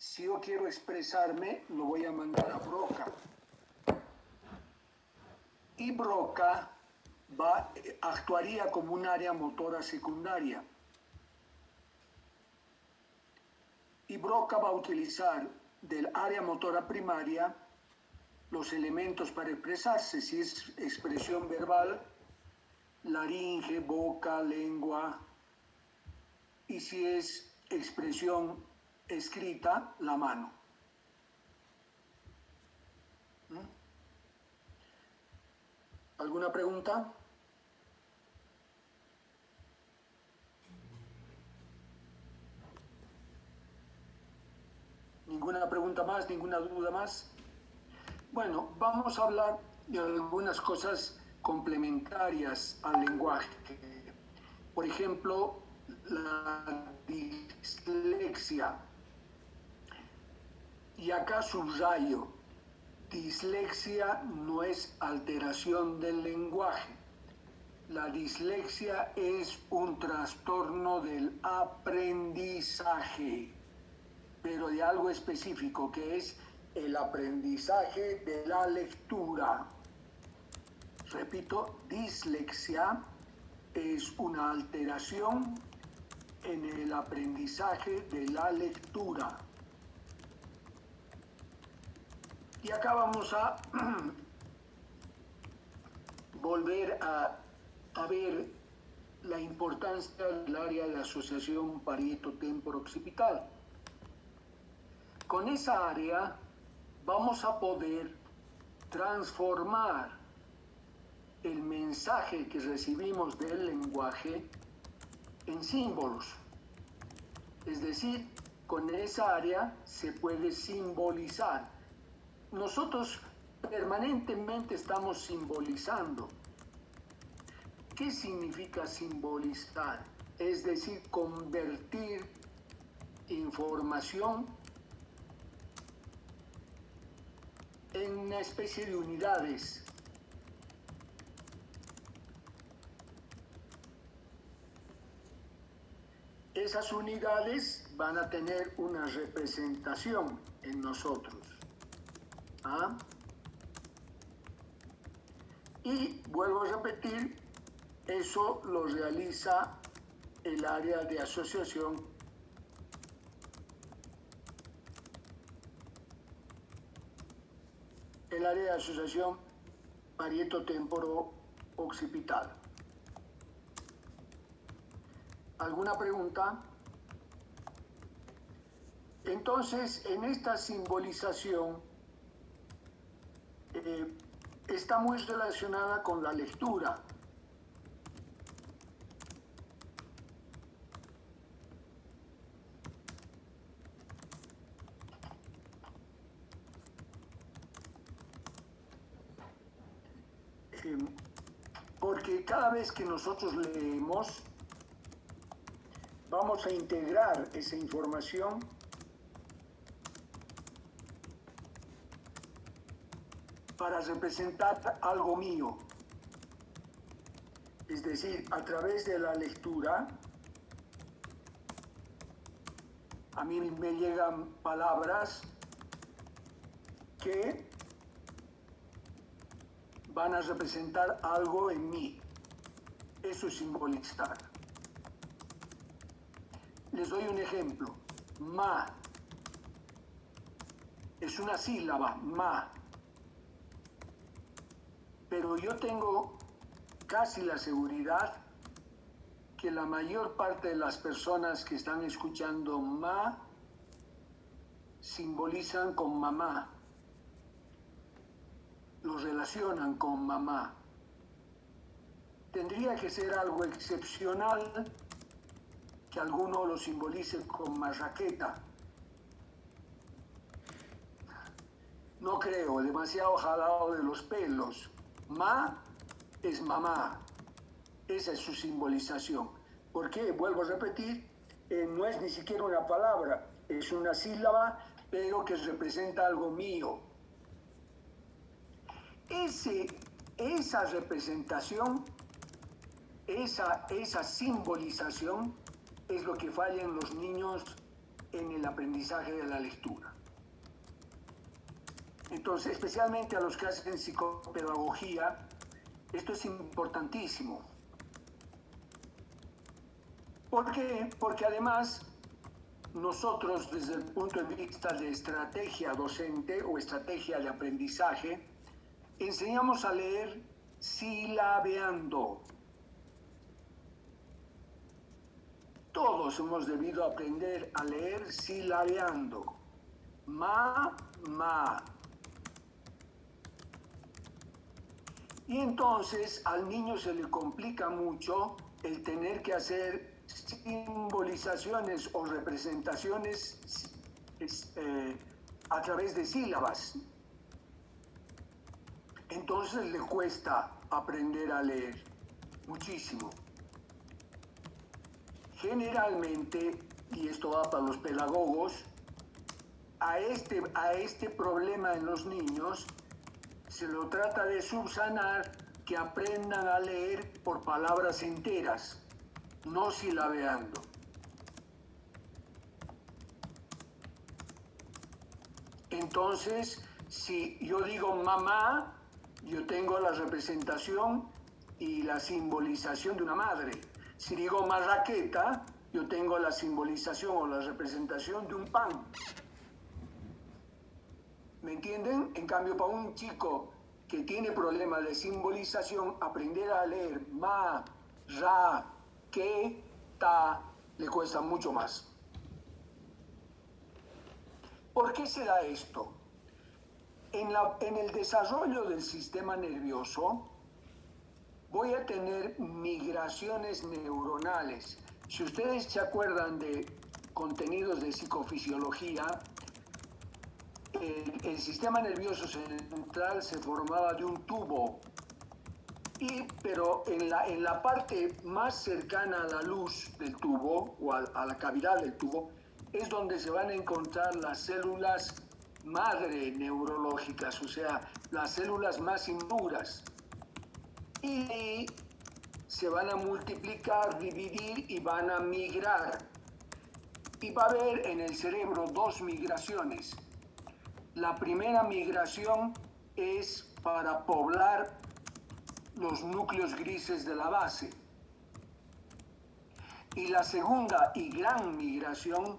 Si yo quiero expresarme, lo voy a mandar a Broca. Y Broca actuaría como un área motora secundaria. Y Broca va a utilizar del área motora primaria los elementos para expresarse. Si es expresión verbal, laringe, boca, lengua. Y si es expresión escrita, la mano. ¿Alguna pregunta? ¿Ninguna pregunta más? ¿Ninguna duda más? Bueno, vamos a hablar de algunas cosas complementarias al lenguaje. Por ejemplo, la dislexia. Y acá subrayo, dislexia no es alteración del lenguaje. La dislexia es un trastorno del aprendizaje, pero de algo específico, que es el aprendizaje de la lectura. Repito, dislexia es una alteración en el aprendizaje de la lectura. Y acá vamos a volver a ver la importancia del área de asociación parieto-temporo-occipital. Con esa área vamos a poder transformar el mensaje que recibimos del lenguaje en símbolos. Es decir, con esa área se puede simbolizar. Nosotros permanentemente estamos simbolizando. ¿Qué significa simbolizar? Es decir, convertir información en una especie de unidades. Esas unidades van a tener una representación en nosotros. ¿Ah? Y vuelvo a repetir, eso lo realiza el área de asociación parieto-temporo-occipital. ¿Alguna pregunta? Entonces, en esta simbolización está muy relacionada con la lectura. Porque cada vez que nosotros leemos, vamos a integrar esa información para representar algo mío. Es decir, a través de la lectura, a mí me llegan palabras que van a representar algo en mí. Eso es simbolizar. Les doy un ejemplo. Ma. Es una sílaba, ma. Pero yo tengo casi la seguridad que la mayor parte de las personas que están escuchando ma simbolizan con mamá. Lo relacionan con mamá. Tendría que ser algo excepcional que alguno lo simbolice con marraqueta. No creo, demasiado jalado de los pelos. Ma es mamá. Esa es su simbolización. ¿Por qué? Vuelvo a repetir, no es ni siquiera una palabra, es una sílaba, pero que representa algo mío. Esa representación, esa simbolización es lo que falla en los niños en el aprendizaje de la lectura. Entonces, especialmente a los que hacen psicopedagogía, esto es importantísimo. ¿Por qué? Porque además nosotros, desde el punto de vista de estrategia docente o estrategia de aprendizaje, enseñamos a leer silabeando. Todos hemos debido aprender a leer silabeando. Ma, ma. Y entonces al niño se le complica mucho el tener que hacer simbolizaciones o representaciones a través de sílabas. Entonces le cuesta aprender a leer muchísimo. Generalmente, y esto va para los pedagogos, a este problema en los niños se lo trata de subsanar, que aprendan a leer por palabras enteras, no silabeando. Entonces, si yo digo mamá, yo tengo la representación y la simbolización de una madre. Si digo marraqueta, yo tengo la simbolización o la representación de un pan. ¿Me entienden? En cambio, para un chico que tiene problemas de simbolización, aprender a leer ma, ra, que, ta, le cuesta mucho más. ¿Por qué se da esto? En el desarrollo del sistema nervioso voy a tener migraciones neuronales. Si ustedes se acuerdan de contenidos de psicofisiología, el sistema nervioso central se formaba de un tubo, pero en la parte más cercana a la luz del tubo o a la cavidad del tubo es donde se van a encontrar las células madre neurológicas, o sea, las células más inmaduras. Y se van a multiplicar, dividir y van a migrar. Y va a haber en el cerebro dos migraciones. La primera migración es para poblar los núcleos grises de la base. Y la segunda y gran migración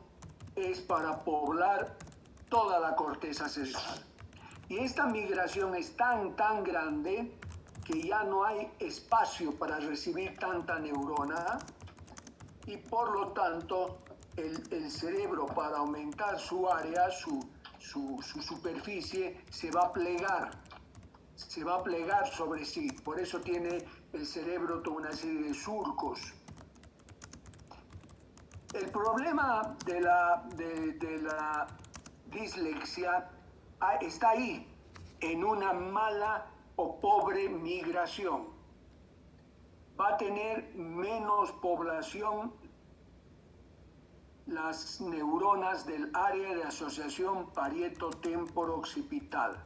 es para poblar toda la corteza cerebral. Y esta migración es tan grande que ya no hay espacio para recibir tanta neurona y por lo tanto el cerebro, para aumentar su área, su superficie, se va a plegar sobre sí. Por eso tiene el cerebro toda una serie de surcos. El problema de la dislexia está ahí, en una mala o pobre migración. Va a tener menos población las neuronas del área de asociación parieto-temporo-occipital.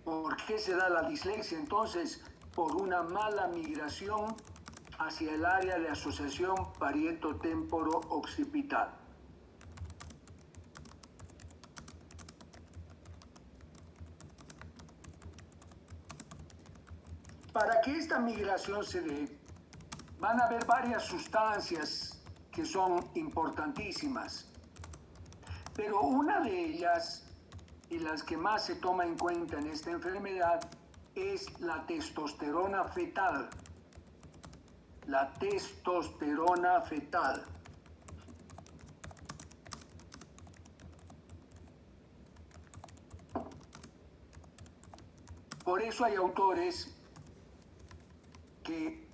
¿Por qué se da la dislexia? Entonces, por una mala migración hacia el área de asociación parieto-temporo-occipital. Para que esta migración se dé, van a haber varias sustancias que son importantísimas, pero una de ellas, y las que más se toma en cuenta en esta enfermedad, es la testosterona fetal. La testosterona fetal. Por eso hay autores que,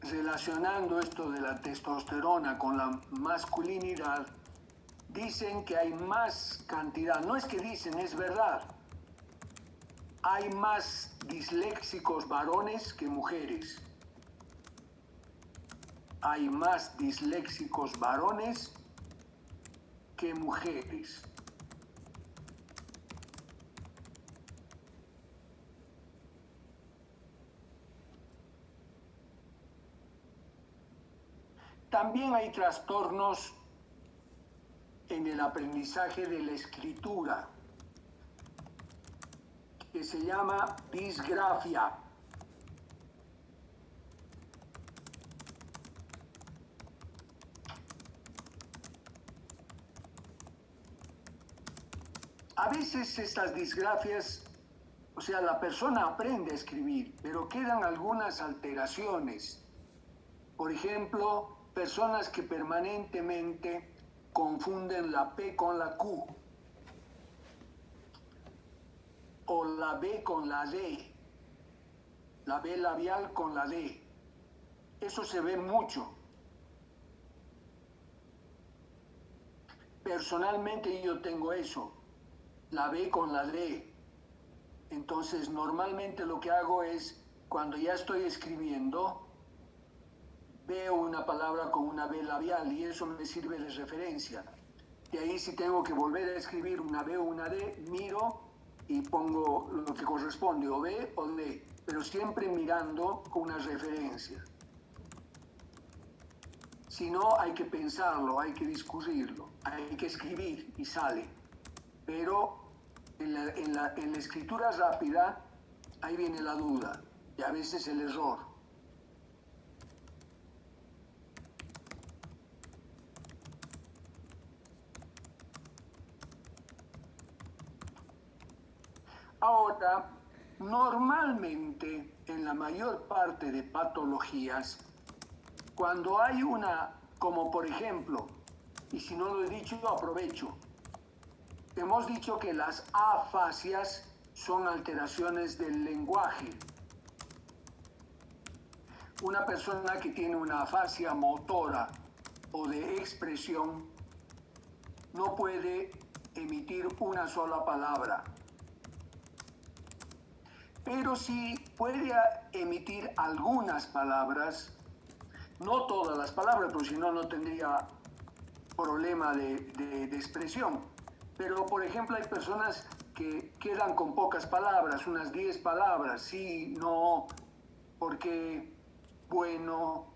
relacionando esto de la testosterona con la masculinidad, dicen que hay más cantidad, no es que dicen, es verdad, hay más disléxicos varones que mujeres. Hay más disléxicos varones que mujeres. También hay trastornos el aprendizaje de la escritura, que se llama disgrafia. A veces estas disgrafias, o sea, la persona aprende a escribir, pero quedan algunas alteraciones. Por ejemplo, personas que permanentemente confunden la P con la Q, o la B con la D, la B labial con la D. Eso se ve mucho. Personalmente yo tengo eso, la B con la D. Entonces, normalmente lo que hago es, cuando ya estoy escribiendo, veo una palabra con una B labial y eso me sirve de referencia. De ahí, si tengo que volver a escribir una B o una D, miro y pongo lo que corresponde, o B o D, pero siempre mirando una referencia. Si no, hay que pensarlo, hay que discurrirlo, hay que escribir y sale. Pero en la escritura rápida, ahí viene la duda y a veces el error. Ahora, normalmente en la mayor parte de patologías, cuando hay una, como por ejemplo, y si no lo he dicho, aprovecho, hemos dicho que las afasias son alteraciones del lenguaje. Una persona que tiene una afasia motora o de expresión no puede emitir una sola palabra, pero sí puede emitir algunas palabras, no todas las palabras, porque si no, no tendría problema de expresión. Pero, por ejemplo, hay personas que quedan con pocas palabras, unas 10 palabras, sí, no, porque, bueno,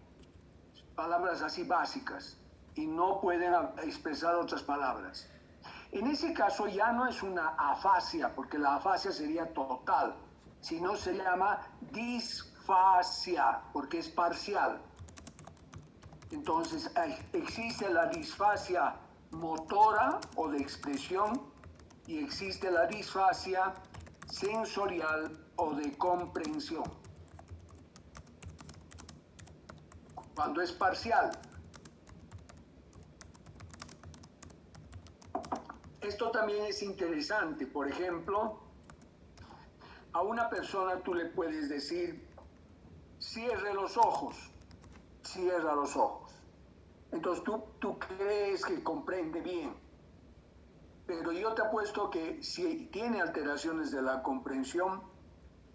palabras así básicas, y no pueden expresar otras palabras. En ese caso ya no es una afasia, porque la afasia sería total, sino se llama disfasia, porque es parcial. Entonces, existe la disfasia motora o de expresión y existe la disfasia sensorial o de comprensión. Cuando es parcial. Esto también es interesante. Por ejemplo, a una persona tú le puedes decir, cierre los ojos, cierra los ojos. Entonces tú crees que comprende bien, pero yo te apuesto que si tiene alteraciones de la comprensión,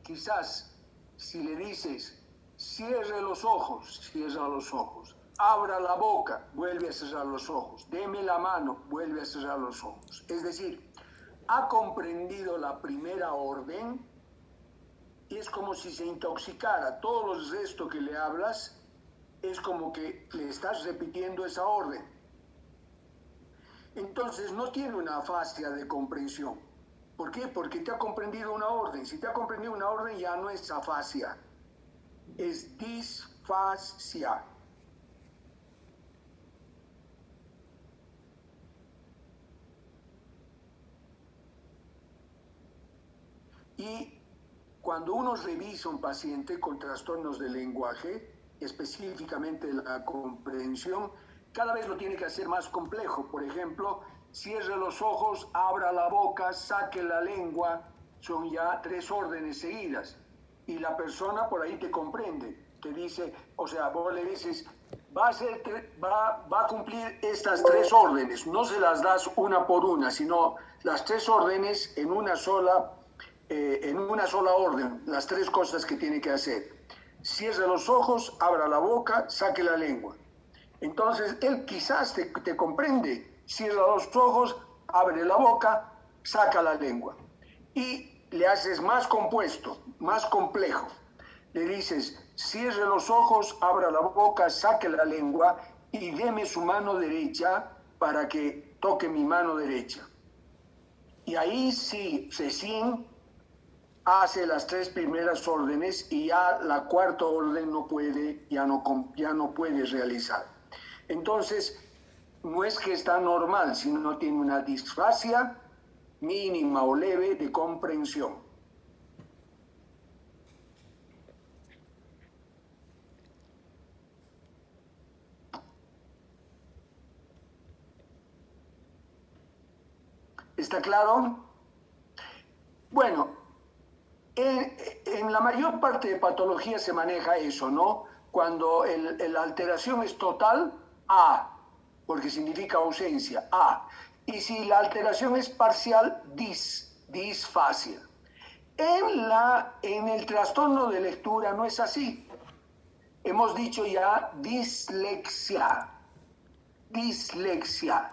quizás si le dices, cierre los ojos, cierra los ojos, abra la boca, vuelve a cerrar los ojos, deme la mano, vuelve a cerrar los ojos. Es decir, ha comprendido la primera orden y es como si se intoxicara. Todo el resto que le hablas es como que le estás repitiendo esa orden. Entonces no tiene una afasia de comprensión. ¿Por qué? Porque te ha comprendido una orden. Si te ha comprendido una orden ya no es afasia, es disfasia. Y cuando uno revisa un paciente con trastornos del lenguaje, específicamente la comprensión, cada vez lo tiene que hacer más complejo. Por ejemplo, cierre los ojos, abra la boca, saque la lengua, son ya 3 órdenes seguidas. Y la persona por ahí te comprende, te dice, o sea, vos le dices, va a cumplir estas 3 órdenes, no se las das una por una, sino las 3 órdenes en una sola orden, las 3 cosas que tiene que hacer. Cierre los ojos, abra la boca, saque la lengua. Entonces, él quizás te comprende. Cierra los ojos, abre la boca, saca la lengua. Y le haces más compuesto, más complejo. Le dices, cierre los ojos, abra la boca, saque la lengua y deme su mano derecha para que toque mi mano derecha. Y ahí sí, recién hace las 3 primeras órdenes y ya la cuarta orden ya no puede realizar. Entonces, no es que está normal, sino tiene una disfasia mínima o leve de comprensión. ¿Está claro? Bueno, en la mayor parte de patologías se maneja eso, ¿no? Cuando la alteración es total, A, porque significa ausencia, A. Y si la alteración es parcial, disfasia. En el trastorno de lectura no es así. Hemos dicho ya dislexia. Dislexia.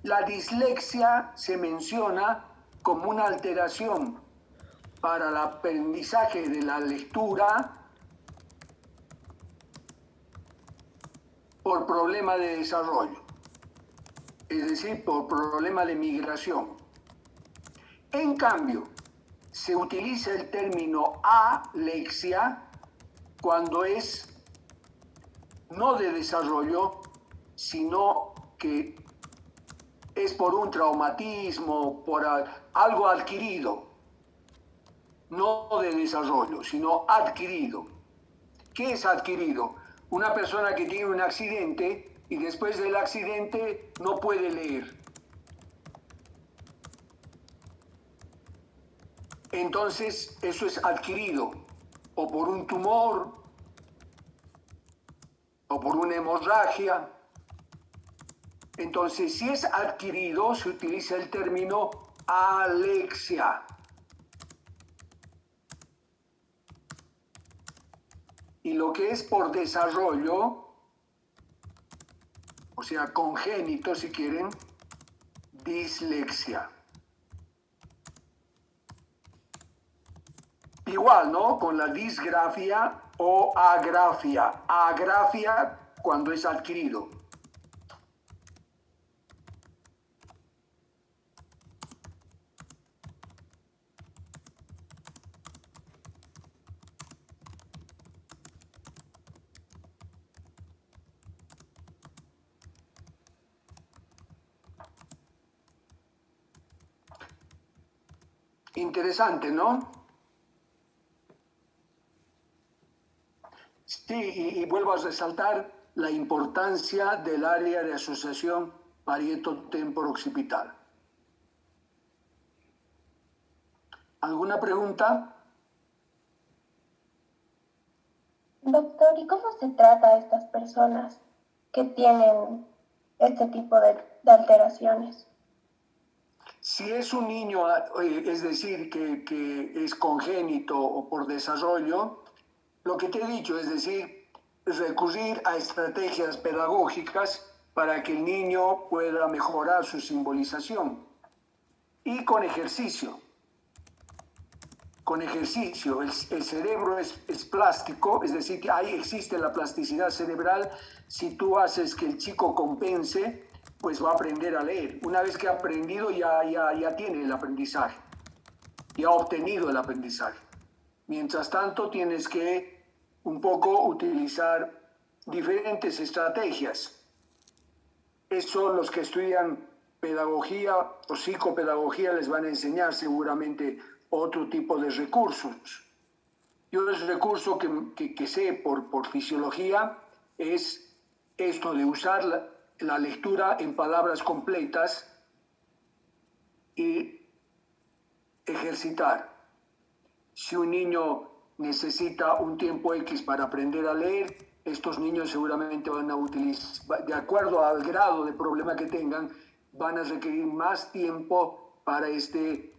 La dislexia se menciona como una alteración para el aprendizaje de la lectura por problema de desarrollo, es decir, por problema de migración. En cambio, se utiliza el término alexia cuando es no de desarrollo, sino que es por un traumatismo, por algo adquirido, no de desarrollo, sino adquirido. ¿Qué es adquirido? Una persona que tiene un accidente y después del accidente no puede leer. Entonces, eso es adquirido, o por un tumor, o por una hemorragia. Entonces, si es adquirido, se utiliza el término alexia. Y lo que es por desarrollo, o sea, congénito si quieren, dislexia. Igual, ¿no? Con la disgrafia o agrafia. Agrafia cuando es adquirido. Interesante, ¿no? Sí, y vuelvo a resaltar la importancia del área de asociación parieto-temporo-occipital. ¿Alguna pregunta? Doctor, ¿y cómo se trata a estas personas que tienen este tipo de alteraciones? Si es un niño, es decir, que es congénito o por desarrollo, lo que te he dicho, es decir, recurrir a estrategias pedagógicas para que el niño pueda mejorar su simbolización. Y con ejercicio. Con ejercicio. El cerebro es plástico, es decir, que ahí existe la plasticidad cerebral. Si tú haces que el chico compense, pues va a aprender a leer. Una vez que ha aprendido, ya tiene el aprendizaje. Ya ha obtenido el aprendizaje. Mientras tanto, tienes que un poco utilizar diferentes estrategias. Eso los que estudian pedagogía o psicopedagogía les van a enseñar seguramente otro tipo de recursos. Yo el recurso que sé por fisiología es esto de usar la lectura en palabras completas y ejercitar. Si un niño necesita un tiempo X para aprender a leer, estos niños seguramente van a utilizar, de acuerdo al grado de problema que tengan, van a requerir más tiempo para este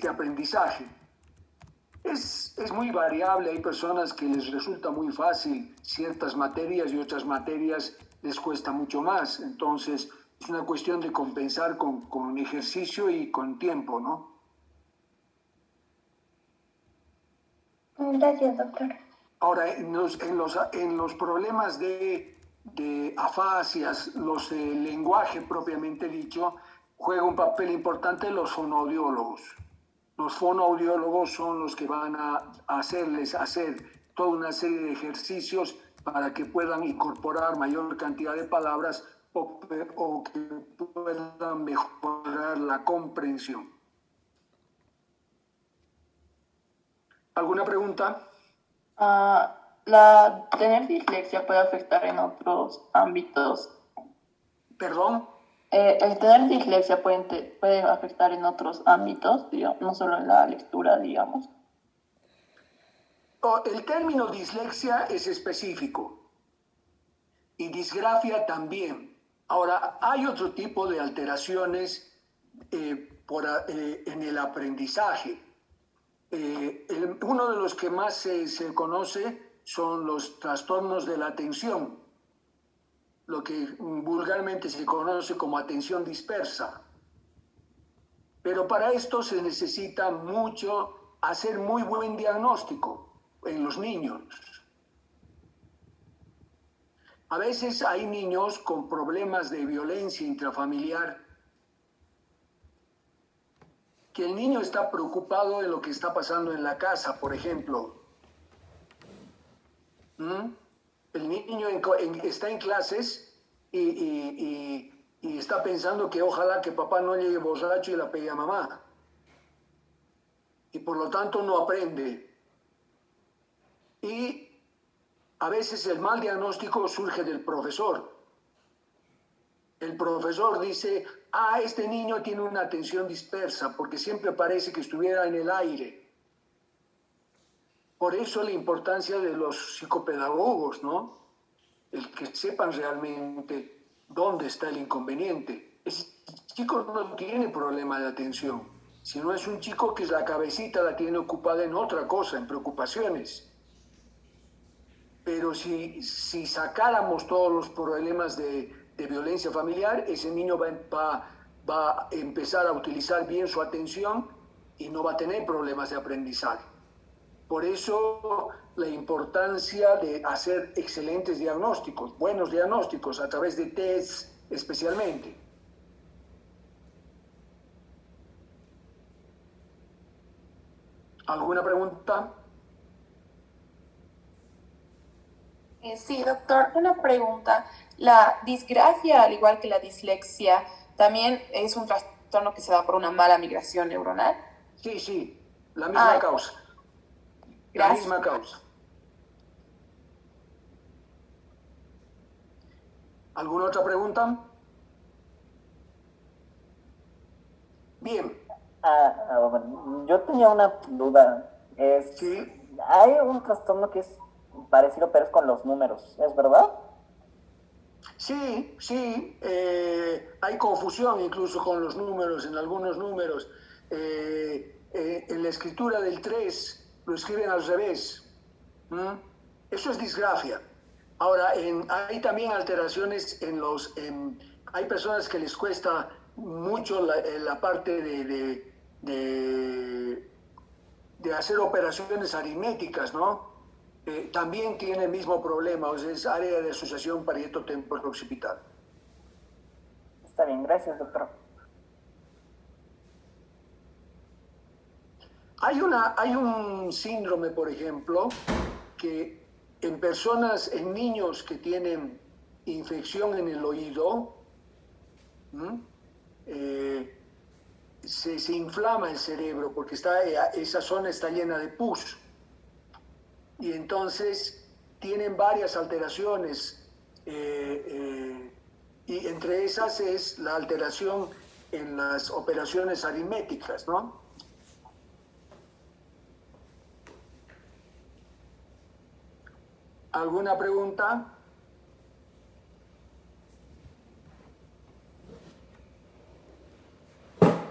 aprendizaje. Es muy variable, hay personas que les resulta muy fácil ciertas materias y otras materias les cuesta mucho más. Entonces, es una cuestión de compensar con ejercicio y con tiempo, ¿no? Gracias, doctor. Ahora, en los problemas de de afasias, los de lenguaje propiamente dicho, juega un papel importante los fonoaudiólogos. Los fonoaudiólogos son los que van a hacerles hacer toda una serie de ejercicios para que puedan incorporar mayor cantidad de palabras o que puedan mejorar la comprensión. ¿Alguna pregunta? ¿Tener dislexia puede afectar en otros ámbitos? ¿Perdón? El tener dislexia puede afectar en otros ámbitos, digamos, no solo en la lectura, digamos. El término dislexia es específico y disgrafia también. Ahora, hay otro tipo de alteraciones en el aprendizaje. Uno de los que más se conoce son los trastornos de la atención, lo que vulgarmente se conoce como atención dispersa. Pero para esto se necesita hacer muy buen diagnóstico en los niños. A veces hay niños con problemas de violencia intrafamiliar, que el niño está preocupado de lo que está pasando en la casa, por ejemplo. El niño está en clases y está pensando que ojalá que papá no llegue borracho y la pegue a mamá. Y por lo tanto no aprende. Y a veces el mal diagnóstico surge del profesor. El profesor dice, este niño tiene una atención dispersa porque siempre parece que estuviera en el aire. Por eso la importancia de los psicopedagogos, ¿no? El que sepan realmente dónde está el inconveniente. Ese chico no tiene problema de atención, sino es un chico que la cabecita la tiene ocupada en otra cosa, en preocupaciones. Pero si sacáramos todos los problemas de violencia familiar, ese niño va a empezar a utilizar bien su atención y no va a tener problemas de aprendizaje. Por eso la importancia de hacer excelentes diagnósticos, buenos diagnósticos a través de tests especialmente. ¿Alguna pregunta? Sí, doctor, una pregunta. La disgrafia, al igual que la dislexia, también es un trastorno que se da por una mala migración neuronal. Sí, la misma causa. Gracias. La misma causa. ¿Alguna otra pregunta? Bien. Bueno, yo tenía una duda. Sí. Hay un trastorno que es parecido, pero es con los números, ¿es verdad? Sí, hay confusión incluso con los números, en algunos números. En la escritura del 3 lo escriben al revés. Eso es disgrafia. Ahora, hay también alteraciones hay personas que les cuesta mucho la parte de hacer operaciones aritméticas, ¿no? También tiene el mismo problema, o sea, es área de asociación parieto-temporo-occipital. Está bien, gracias, doctor. Hay un síndrome, por ejemplo, que en niños que tienen infección en el oído, se inflama el cerebro porque esa zona está llena de pus. Y entonces tienen varias alteraciones y entre esas es la alteración en las operaciones aritméticas, ¿no? ¿Alguna pregunta?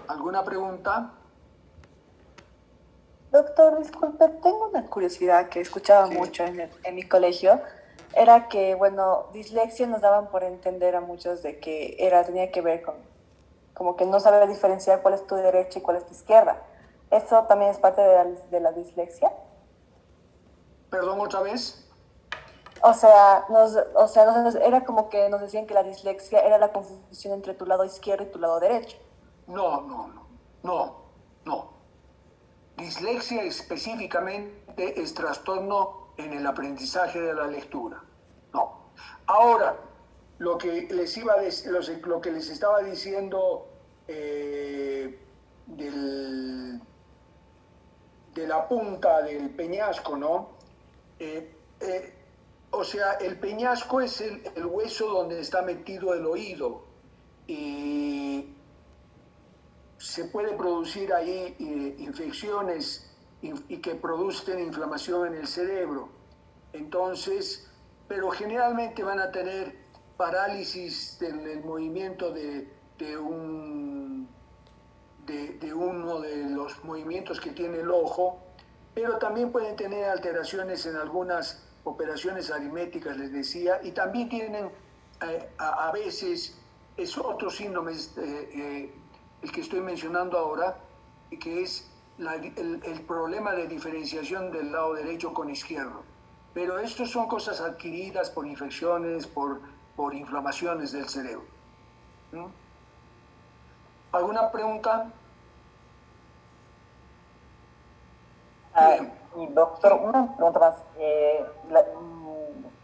¿Alguna pregunta? Doctor, disculpe, tengo una curiosidad que escuchaba mucho en mi colegio. Era que, bueno, dislexia nos daban por entender a muchos de que tenía que ver con como que no saber diferenciar cuál es tu derecha y cuál es tu izquierda. ¿Eso también es parte de la dislexia? Perdón, otra vez. Era como que nos decían que la dislexia era la confusión entre tu lado izquierdo y tu lado derecho. No. Dislexia específicamente es trastorno en el aprendizaje de la lectura. No. Ahora, lo que les estaba diciendo de la punta del peñasco, ¿no? O sea, el peñasco es el hueso donde está metido el oído y se puede producir ahí infecciones y que producen inflamación en el cerebro. Entonces, pero generalmente van a tener parálisis del movimiento de uno de los movimientos que tiene el ojo, pero también pueden tener alteraciones en algunas operaciones aritméticas, les decía, y también tienen a veces, es otro síndrome, el que estoy mencionando ahora, que es el problema de diferenciación del lado derecho con izquierdo. Pero estos son cosas adquiridas por infecciones, por inflamaciones del cerebro. ¿Mm? ¿Alguna pregunta? Y doctor, una pregunta más.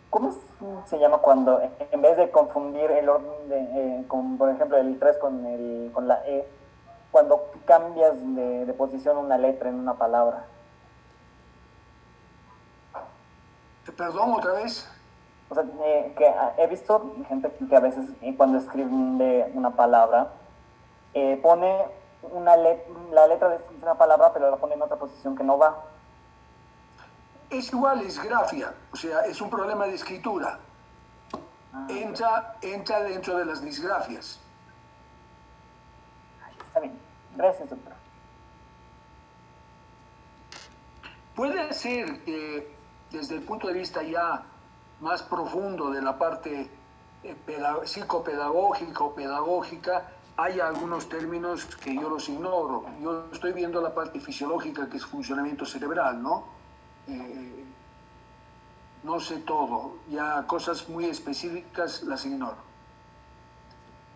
¿Cómo se llama cuando, en vez de confundir el orden, con, por ejemplo, el 3 con la E, cuando cambias de posición una letra en una palabra? Perdón, otra vez. O sea, que he visto gente que a veces cuando escribe una palabra, pone la letra de una palabra, pero la pone en otra posición que no va. Es igual, es grafia, o sea, es un problema de escritura. Entra dentro de las disgrafias. Está bien. Gracias, doctor. Puede ser que desde el punto de vista ya más profundo de la parte psicopedagógica o pedagógica, hay algunos términos que yo los ignoro. Yo estoy viendo la parte fisiológica, que es funcionamiento cerebral, ¿no? No sé todo, ya cosas muy específicas las ignoro.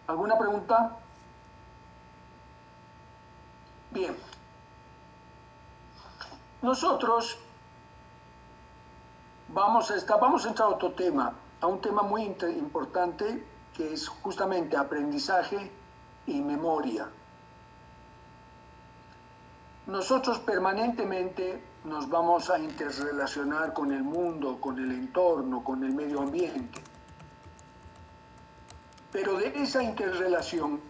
¿Alguna pregunta? Bien. Nosotros vamos a entrar a otro tema, a un tema muy importante, que es justamente aprendizaje y memoria. Nosotros permanentemente nos vamos a interrelacionar con el mundo, con el entorno, con el medio ambiente. Pero de esa interrelación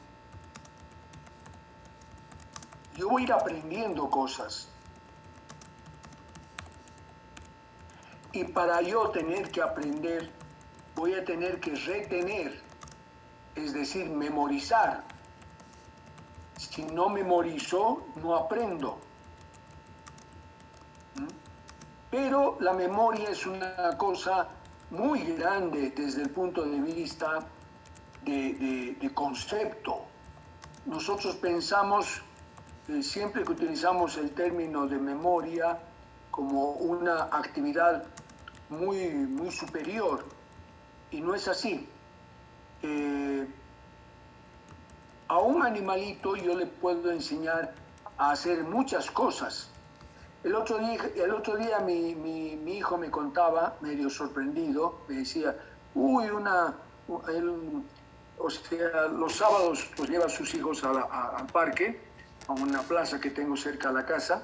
yo voy a ir aprendiendo cosas. Y para yo tener que aprender, voy a tener que retener, es decir, memorizar. Si no memorizo, no aprendo. Pero la memoria es una cosa muy grande desde el punto de vista de concepto. Nosotros pensamos, siempre que utilizamos el término de memoria, como una actividad muy superior, y no es así. A un animalito yo le puedo enseñar a hacer muchas cosas. El otro día mi hijo me contaba, medio sorprendido, me decía, o sea, los sábados pues lleva a sus hijos al parque, a una plaza que tengo cerca de la casa,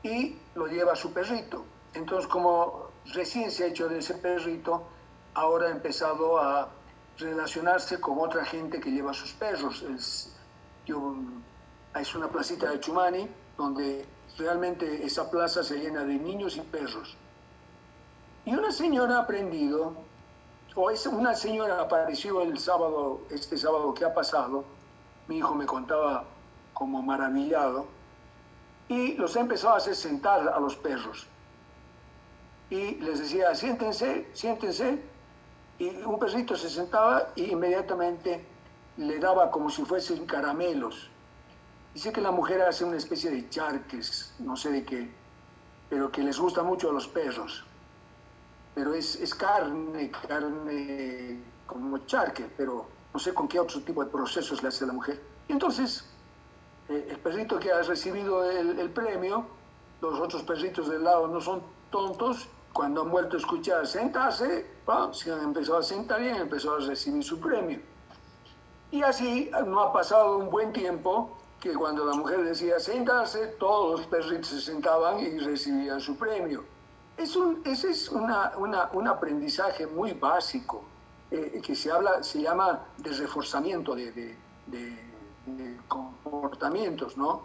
y lo lleva a su perrito. Entonces, como recién se ha hecho de ese perrito, ahora ha empezado a relacionarse con otra gente que lleva sus perros. Es una placita de Chumani, donde realmente esa plaza se llena de niños y perros. Y una señora ha aprendido, una señora apareció este sábado que ha pasado, mi hijo me contaba como maravillado, y los ha empezado a hacer sentar a los perros. Y les decía, siéntense, siéntense, y un perrito se sentaba y inmediatamente le daba como si fuesen caramelos. Dice que la mujer hace una especie de charques, no sé de qué, pero que les gusta mucho a los perros. pero es carne como charque, pero no sé con qué otro tipo de procesos le hace la mujer. Y entonces, el perrito que ha recibido el premio, los otros perritos del lado no son tontos, cuando han vuelto a escuchar sentarse, se han empezado a sentar y han empezado a recibir su premio. Y así no ha pasado un buen tiempo que cuando la mujer decía sentarse, todos los perritos se sentaban y recibían su premio. Ese es un aprendizaje muy básico que se llama de reforzamiento de comportamientos, ¿no?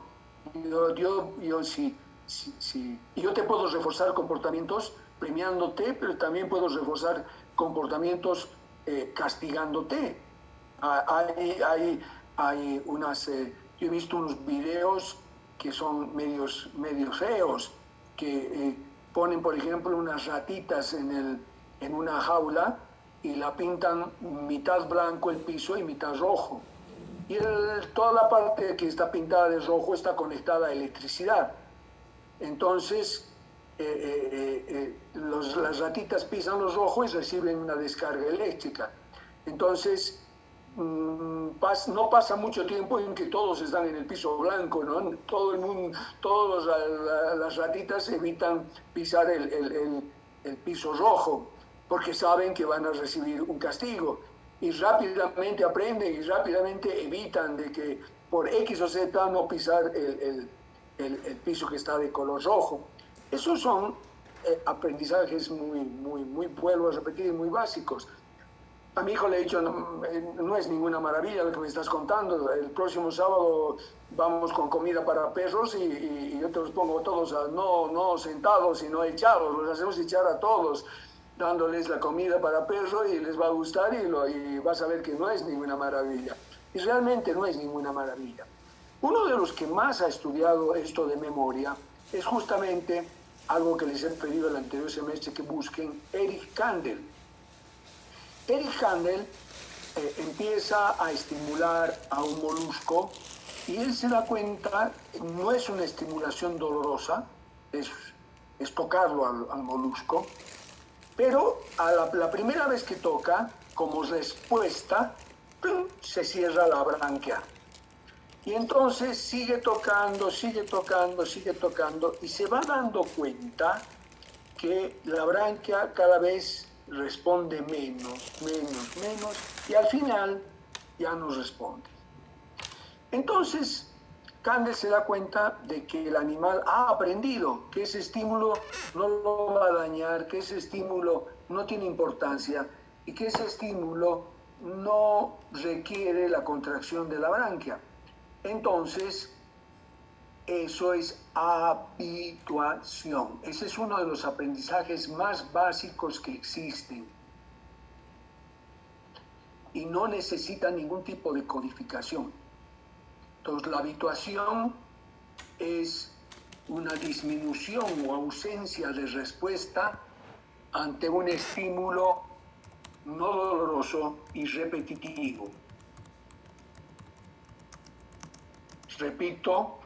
Yo te puedo reforzar comportamientos premiándote, pero también puedo reforzar comportamientos castigándote. Hay unas, yo he visto unos videos que son medios feos, que ponen, por ejemplo, unas ratitas en una jaula y la pintan mitad blanco el piso y mitad rojo. Y toda la parte que está pintada de rojo está conectada a electricidad. Entonces, las ratitas pisan los rojos y reciben una descarga eléctrica. Entonces, no pasa mucho tiempo en que todos están en el piso blanco, ¿no? Todo el mundo, las ratitas evitan pisar el piso rojo porque saben que van a recibir un castigo y rápidamente aprenden y rápidamente evitan de que por X o Z no pisar el piso que está de color rojo. Esos son aprendizajes muy, vuelvo a repetir, muy básicos. A mi hijo le he dicho, no es ninguna maravilla lo que me estás contando. El próximo sábado vamos con comida para perros y yo te los pongo todos, no sentados, sino echados. Los hacemos echar a todos, dándoles la comida para perro y les va a gustar y vas a ver que no es ninguna maravilla. Y realmente no es ninguna maravilla. Uno de los que más ha estudiado esto de memoria es justamente algo que les he pedido el anterior semestre que busquen, Eric Kandel. Eric Kandel empieza a estimular a un molusco y él se da cuenta, no es una estimulación dolorosa, es tocarlo al molusco, pero la primera vez que toca, como respuesta, ¡pum!, se cierra la branquia. Y entonces sigue tocando y se va dando cuenta que la branquia cada vez responde menos y al final ya no responde. Entonces, Kandel se da cuenta de que el animal ha aprendido que ese estímulo no lo va a dañar, que ese estímulo no tiene importancia y que ese estímulo no requiere la contracción de la branquia. Entonces, eso es habituación. Ese es uno de los aprendizajes más básicos que existen. Y no necesita ningún tipo de codificación. Entonces, la habituación es una disminución o ausencia de respuesta ante un estímulo no doloroso y repetitivo. Repito,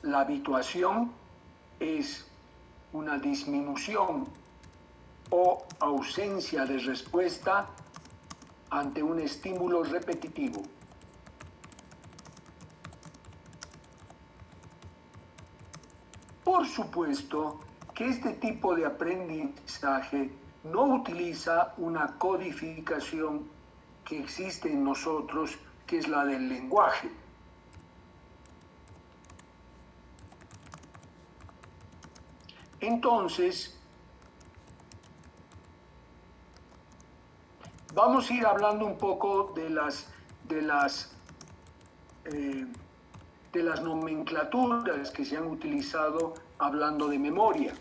la habituación es una disminución o ausencia de respuesta ante un estímulo repetitivo. Por supuesto que este tipo de aprendizaje no utiliza una codificación que existe en nosotros, que es la del lenguaje. Entonces, vamos a ir hablando un poco de las nomenclaturas que se han utilizado hablando de memoria.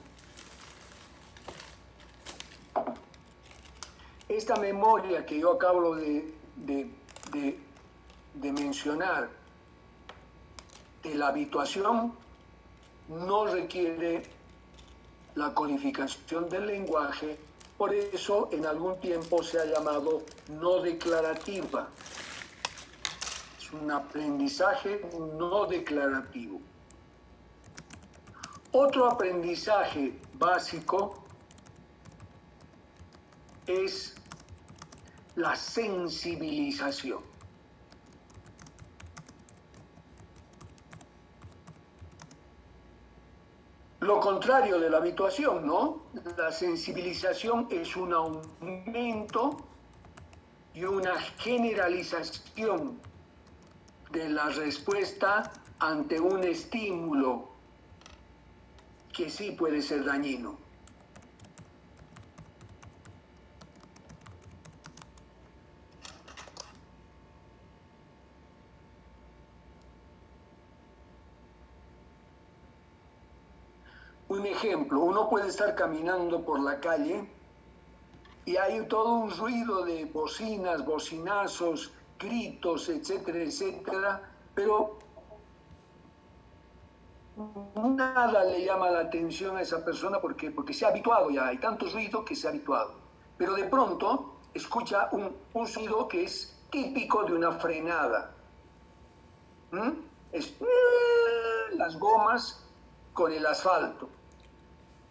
Esta memoria que yo acabo de mencionar, de la habituación, no requiere la codificación del lenguaje, por eso en algún tiempo se ha llamado no declarativa. Es un aprendizaje no declarativo. Otro aprendizaje básico es la sensibilización. Lo contrario de la habituación, ¿no? La sensibilización es un aumento y una generalización de la respuesta ante un estímulo que sí puede ser dañino. Un ejemplo, uno puede estar caminando por la calle y hay todo un ruido de bocinas, bocinazos, gritos, etcétera, etcétera, pero nada le llama la atención a esa persona porque se ha habituado ya, hay tanto ruido que se ha habituado. Pero de pronto escucha un sonido que es típico de una frenada. Es las gomas con el asfalto.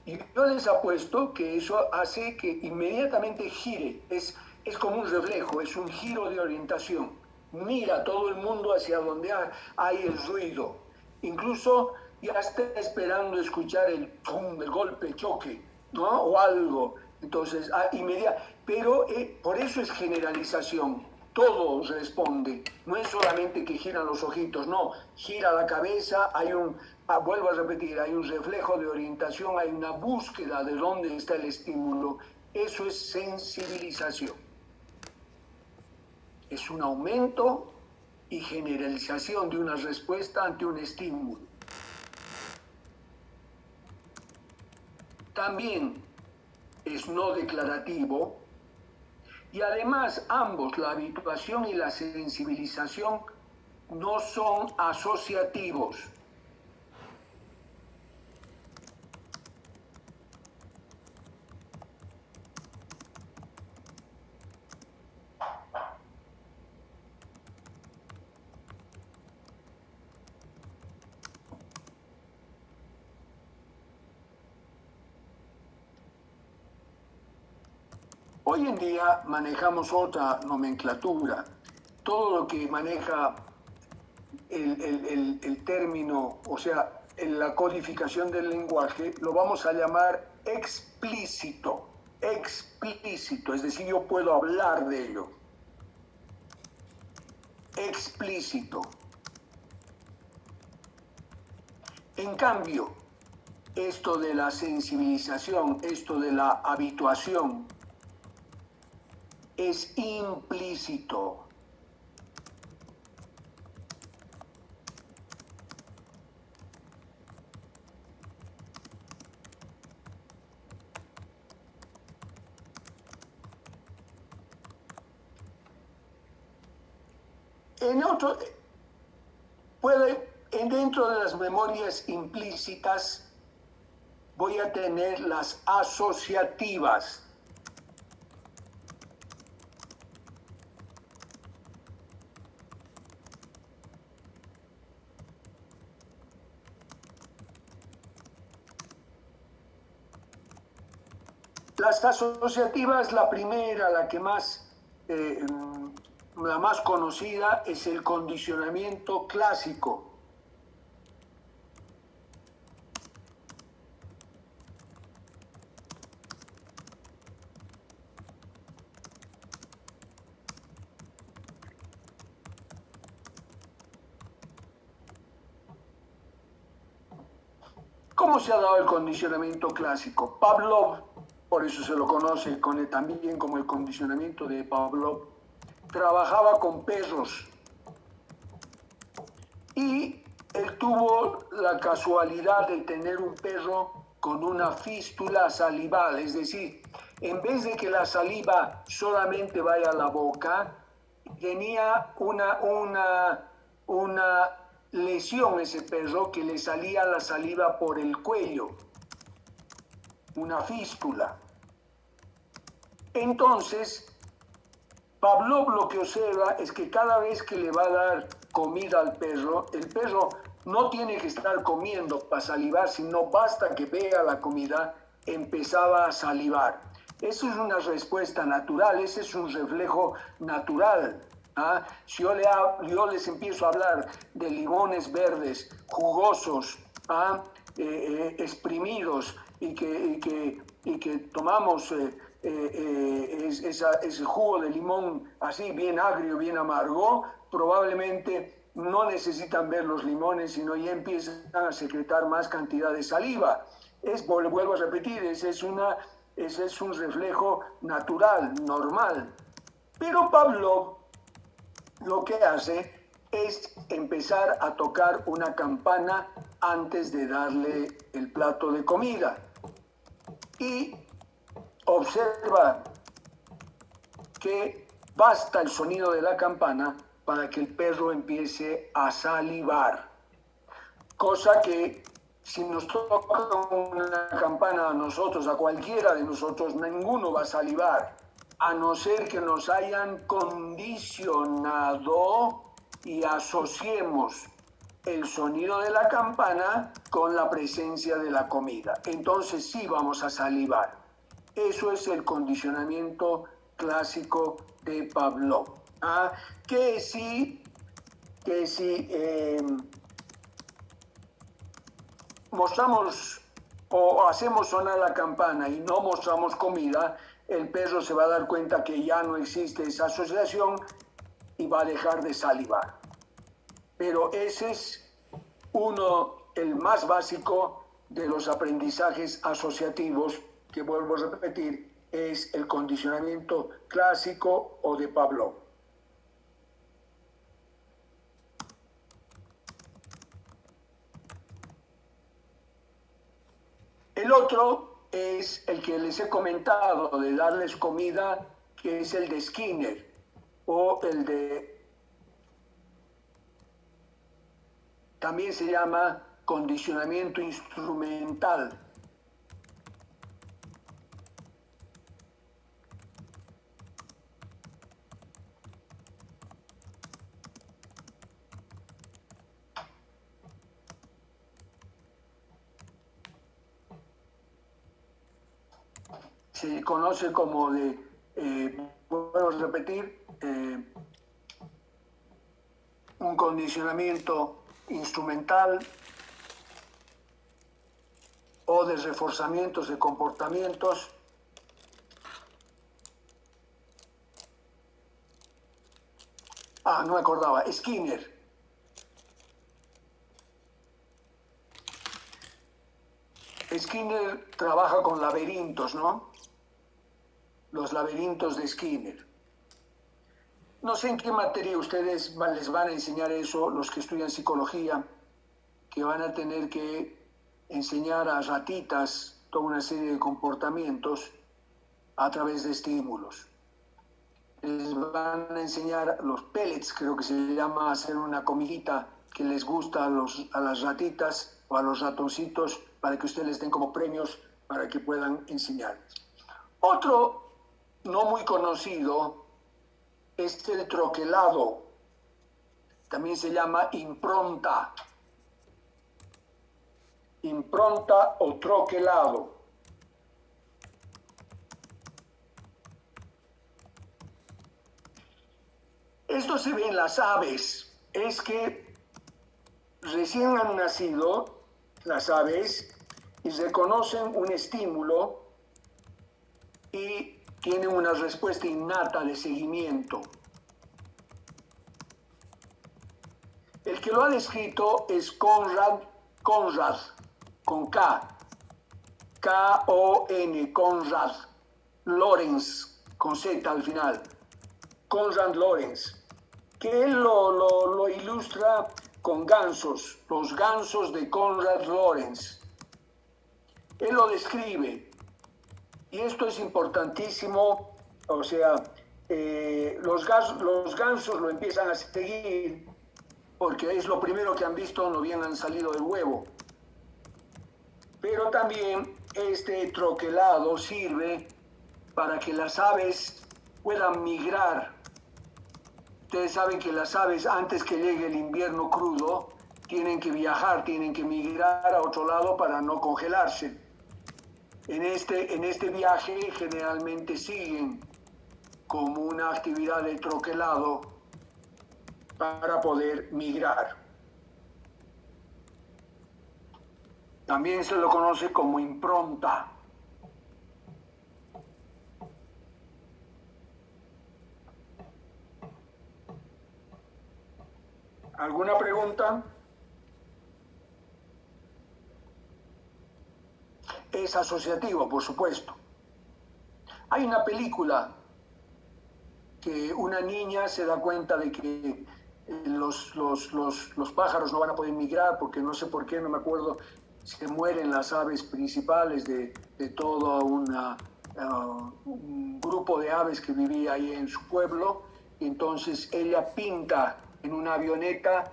Y yo les apuesto que eso hace que inmediatamente gire, es como un reflejo, es un giro de orientación. Mira todo el mundo hacia donde hay el ruido. Incluso ya está esperando escuchar el golpe, choque, ¿no? O algo. Entonces, pero por eso es generalización. Todo responde. No es solamente que giran los ojitos, no. Gira la cabeza, vuelvo a repetir, hay un reflejo de orientación, hay una búsqueda de dónde está el estímulo. Eso es sensibilización. Es un aumento y generalización de una respuesta ante un estímulo. También es no declarativo y además ambos, la habituación y la sensibilización, no son asociativos. Hoy en día manejamos otra nomenclatura. Todo lo que maneja el término, o sea, la codificación del lenguaje, lo vamos a llamar explícito. Explícito, es decir, yo puedo hablar de ello. Explícito. En cambio, esto de la sensibilización, esto de la habituación, es implícito. Dentro de las memorias implícitas voy a tener las asociativas. Las asociativas, la primera, la más conocida es el condicionamiento clásico. ¿Cómo se ha dado el condicionamiento clásico? Pavlov, por eso se lo conoce también como el condicionamiento de Pavlov, trabajaba con perros y él tuvo la casualidad de tener un perro con una fístula salival, es decir, en vez de que la saliva solamente vaya a la boca, tenía una lesión ese perro que le salía la saliva por el cuello, una fístula. Entonces, Pavlov lo que observa es que cada vez que le va a dar comida al perro, el perro no tiene que estar comiendo para salivar, sino basta que vea la comida, empezaba a salivar. Eso es una respuesta natural, ese es un reflejo natural. ¿Ah? Si yo les empiezo a hablar de limones verdes, jugosos, ¿ah? Exprimidos, y que tomamos ese jugo de limón así, bien agrio, bien amargo, probablemente no necesitan ver los limones, sino ya empiezan a secretar más cantidad de saliva. Vuelvo a repetir, ese es un reflejo natural, normal. Pero Pavlov lo que hace es empezar a tocar una campana antes de darle el plato de comida. Y observa que basta el sonido de la campana para que el perro empiece a salivar. Cosa que si nos toca una campana a nosotros, a cualquiera de nosotros, ninguno va a salivar, a no ser que nos hayan condicionado y asociemos el sonido de la campana con la presencia de la comida. Entonces sí vamos a salivar. Eso es el condicionamiento clásico de Pavlov. ¿Ah? Que si mostramos o hacemos sonar la campana y no mostramos comida, el perro se va a dar cuenta que ya no existe esa asociación y va a dejar de salivar. Pero ese es el más básico de los aprendizajes asociativos, que vuelvo a repetir, es el condicionamiento clásico o de Pavlov. El otro es el que les he comentado, de darles comida, que es el de Skinner, o el de... También se llama condicionamiento instrumental. Se conoce como puedo repetir, un condicionamiento instrumental o de reforzamientos de comportamientos. No me acordaba, Skinner. Skinner trabaja con laberintos, ¿no? Los laberintos de Skinner. No sé en qué materia ustedes les van a enseñar eso, los que estudian psicología, que van a tener que enseñar a ratitas toda una serie de comportamientos a través de estímulos. Les van a enseñar los pellets, creo que se llama, hacer una comidita que les gusta a las ratitas o a los ratoncitos, para que ustedes les den como premios para que puedan enseñarles. Otro no muy conocido es el troquelado. También se llama impronta. Impronta o troquelado. Esto se ve en las aves. Es que recién han nacido las aves y reconocen un estímulo y tienen una respuesta innata de seguimiento. El que lo ha descrito es Konrad, con K, K-O-N, Konrad Lorenz, con Z al final, Konrad Lorenz, que él lo ilustra con gansos, los gansos de Konrad Lorenz. Él lo describe, y esto es importantísimo, o sea, los gansos lo empiezan a seguir porque es lo primero que han visto, no bien han salido del huevo. Pero también este troquelado sirve para que las aves puedan migrar. Ustedes saben que las aves, antes que llegue el invierno crudo, tienen que viajar, tienen que migrar a otro lado para no congelarse. En este viaje generalmente siguen como una actividad de troquelado para poder migrar. También se lo conoce como impronta. ¿Alguna pregunta? Es asociativo, por supuesto. Hay una película que una niña se da cuenta de que los pájaros no van a poder migrar porque no sé por qué, no me acuerdo, se mueren las aves principales de todo un grupo de aves que vivía ahí en su pueblo, y entonces ella pinta en una avioneta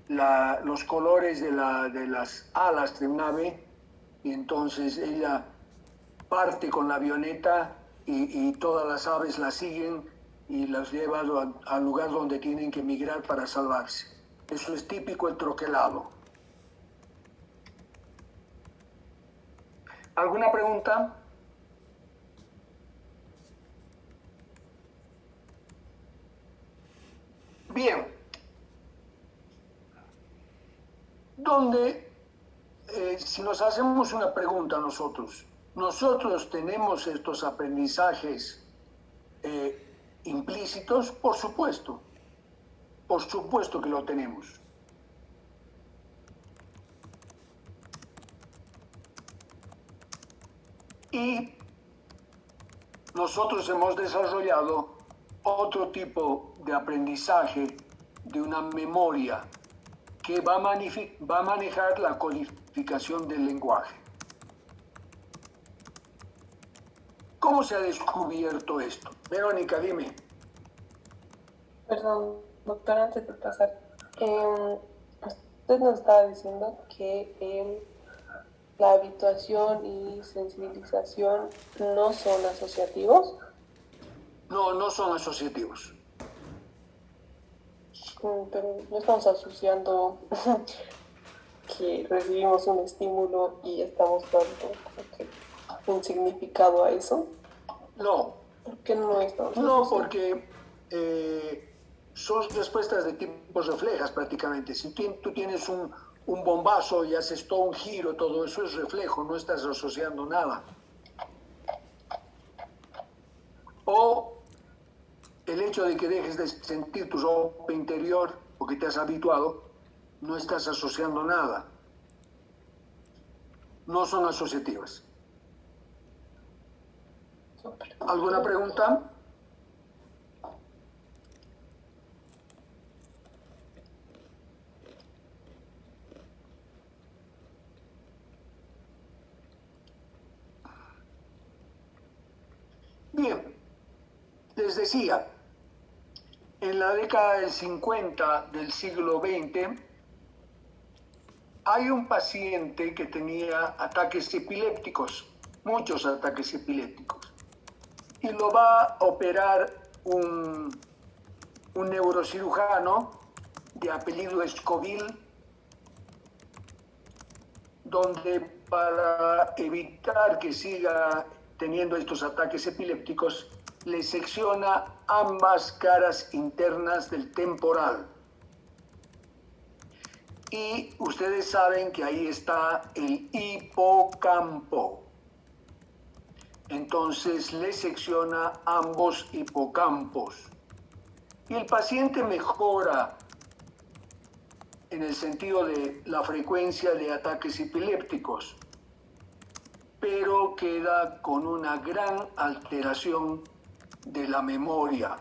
los colores de las alas de un ave, y entonces ella parte con la avioneta y todas las aves la siguen y las lleva al lugar donde tienen que migrar para salvarse. Eso es típico el troquelado. ¿Alguna pregunta? Bien. Si nos hacemos una pregunta nosotros tenemos estos aprendizajes implícitos, por supuesto que lo tenemos. Y nosotros hemos desarrollado otro tipo de aprendizaje de una memoria que va a manejar la codificación del lenguaje. ¿Cómo se ha descubierto esto? Verónica, dime. Perdón, doctor, antes de pasar, usted nos estaba diciendo que la habituación y sensibilización no son asociativos. No son asociativos. Pero no estamos asociando que recibimos un estímulo y estamos dando un significado a eso. No. ¿Por qué no estamos No, asociando? porque son respuestas de tipos reflejas prácticamente. Si tú tienes un bombazo y haces todo un giro, todo eso es reflejo, no estás asociando nada. O el hecho de que dejes de sentir tu ropa interior porque te has habituado, no estás asociando nada. No son asociativas. ¿Alguna pregunta? Bien, les decía, en la década del 50 del siglo XX, hay un paciente que tenía ataques epilépticos, muchos ataques epilépticos, y lo va a operar un neurocirujano de apellido Escobil, donde para evitar que siga teniendo estos ataques epilépticos, le secciona ambas caras internas del temporal. Y ustedes saben que ahí está el hipocampo. Entonces le secciona ambos hipocampos. Y el paciente mejora en el sentido de la frecuencia de ataques epilépticos, pero queda con una gran alteración de la memoria.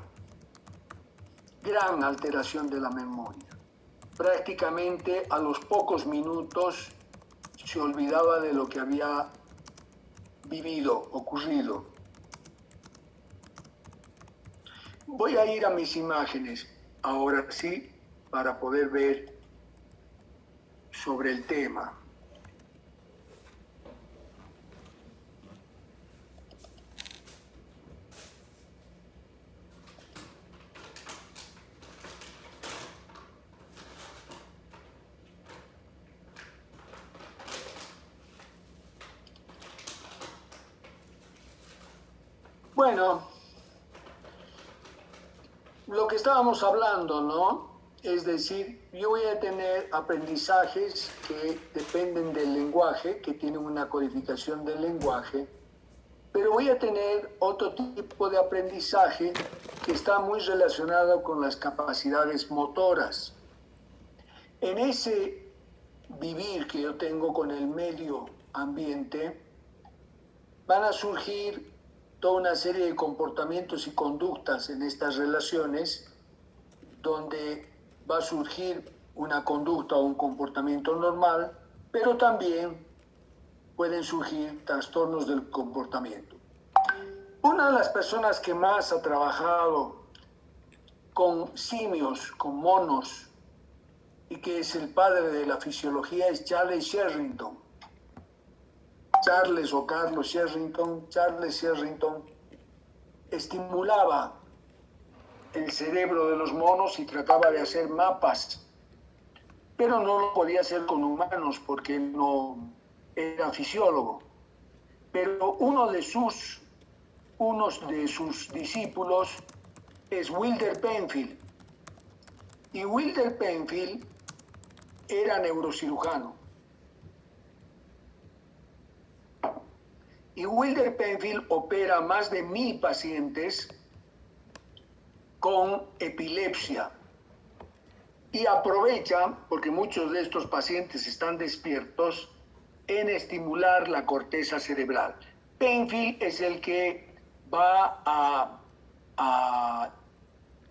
Gran alteración de la memoria. Prácticamente a los pocos minutos se olvidaba de lo que había vivido, ocurrido. Voy a ir a mis imágenes, ahora sí, para poder ver sobre el tema. Bueno, lo que estábamos hablando, ¿no? Es decir, yo voy a tener aprendizajes que dependen del lenguaje, que tienen una codificación del lenguaje, pero voy a tener otro tipo de aprendizaje que está muy relacionado con las capacidades motoras. En ese vivir que yo tengo con el medio ambiente, van a surgir toda una serie de comportamientos y conductas en estas relaciones, donde va a surgir una conducta o un comportamiento normal, pero también pueden surgir trastornos del comportamiento. Una de las personas que más ha trabajado con simios, con monos, y que es el padre de la fisiología, es Charles Sherrington. Charles o Carlos Sherrington, Charles Sherrington, estimulaba el cerebro de los monos y trataba de hacer mapas, pero no lo podía hacer con humanos porque no era fisiólogo. Pero uno de sus discípulos es Wilder Penfield, y Wilder Penfield era neurocirujano. Y Wilder Penfield opera más de 1000 pacientes con epilepsia y aprovecha, porque muchos de estos pacientes están despiertos, en estimular la corteza cerebral. Penfield es el que va a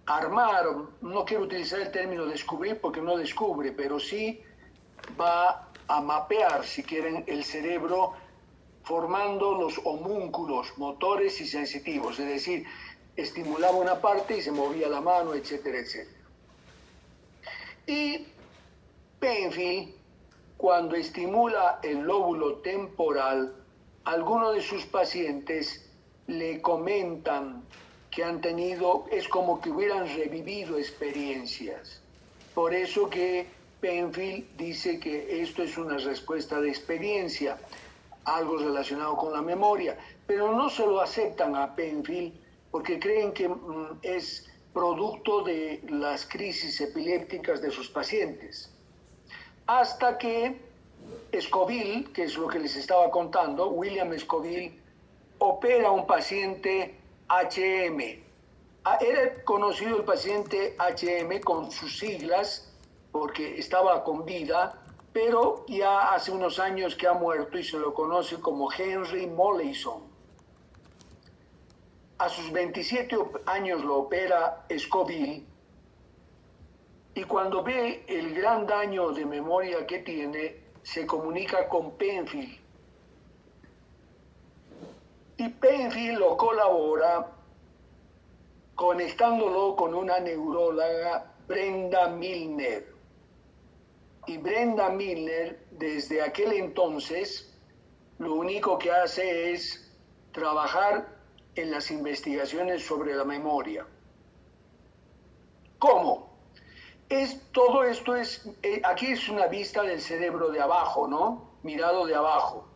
armar, no quiero utilizar el término descubrir porque no descubre, pero sí va a mapear, si quieren, el cerebro, formando los homúnculos motores y sensitivos, es decir, estimulaba una parte y se movía la mano, etcétera, etcétera. Y Penfield, cuando estimula el lóbulo temporal, algunos de sus pacientes le comentan que han tenido, es como que hubieran revivido experiencias. Por eso que Penfield dice que esto es una respuesta de experiencia, algo relacionado con la memoria, pero no se lo aceptan a Penfield porque creen que es producto de las crisis epilépticas de sus pacientes. Hasta que Scoville, que es lo que les estaba contando, William Scoville, opera a un paciente HM. Era conocido el paciente HM con sus siglas porque estaba con vida, pero ya hace unos años que ha muerto y se lo conoce como Henry Molaison. A sus 27 años lo opera Scoville y cuando ve el gran daño de memoria que tiene, se comunica con Penfield. Y Penfield lo colabora conectándolo con una neuróloga, Brenda Milner. Y Brenda Milner, desde aquel entonces, lo único que hace es trabajar en las investigaciones sobre la memoria. ¿Cómo? Todo esto es, aquí es una vista del cerebro de abajo, ¿no? Mirado de abajo.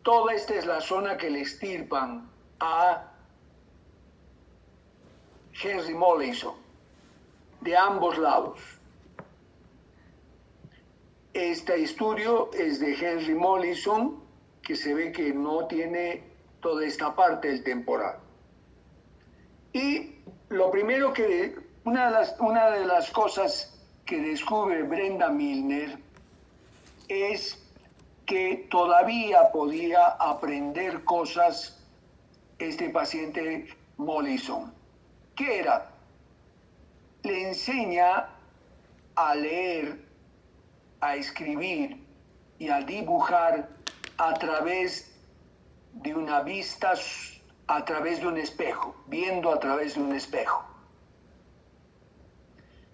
Toda esta es la zona que le extirpan a Henry Molaison, de ambos lados. Este estudio es de Henry Molaison, que se ve que no tiene toda esta parte del temporal. Y lo primero que, una de las cosas que descubre Brenda Milner es que todavía podía aprender cosas este paciente Molaison. ¿Qué era? Le enseña a leer, a escribir y a dibujar a través de una vista, a través de un espejo, viendo a través de un espejo.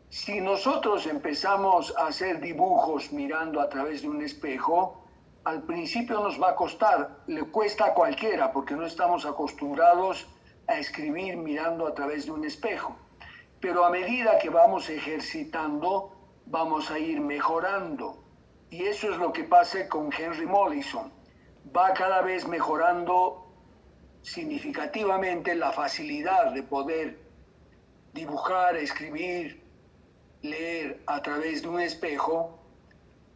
Si nosotros empezamos a hacer dibujos mirando a través de un espejo, al principio nos va a costar, le cuesta a cualquiera porque no estamos acostumbrados a escribir mirando a través de un espejo. Pero a medida que vamos ejercitando, vamos a ir mejorando. Y eso es lo que pasa con Henry Molaison. Va cada vez mejorando significativamente la facilidad de poder dibujar, escribir, leer a través de un espejo,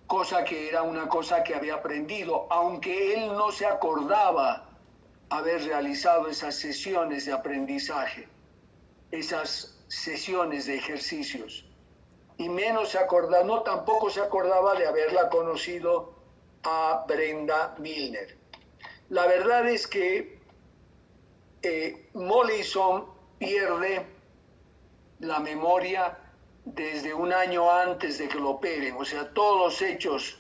cosa que era una cosa que había aprendido, aunque él no se acordaba haber realizado esas sesiones de aprendizaje, esas sesiones de ejercicios. Y menos se acordaba, no tampoco se acordaba de haberla conocido a Brenda Milner. La verdad es que Mollison pierde la memoria desde un año antes de que lo operen, o sea, todos los hechos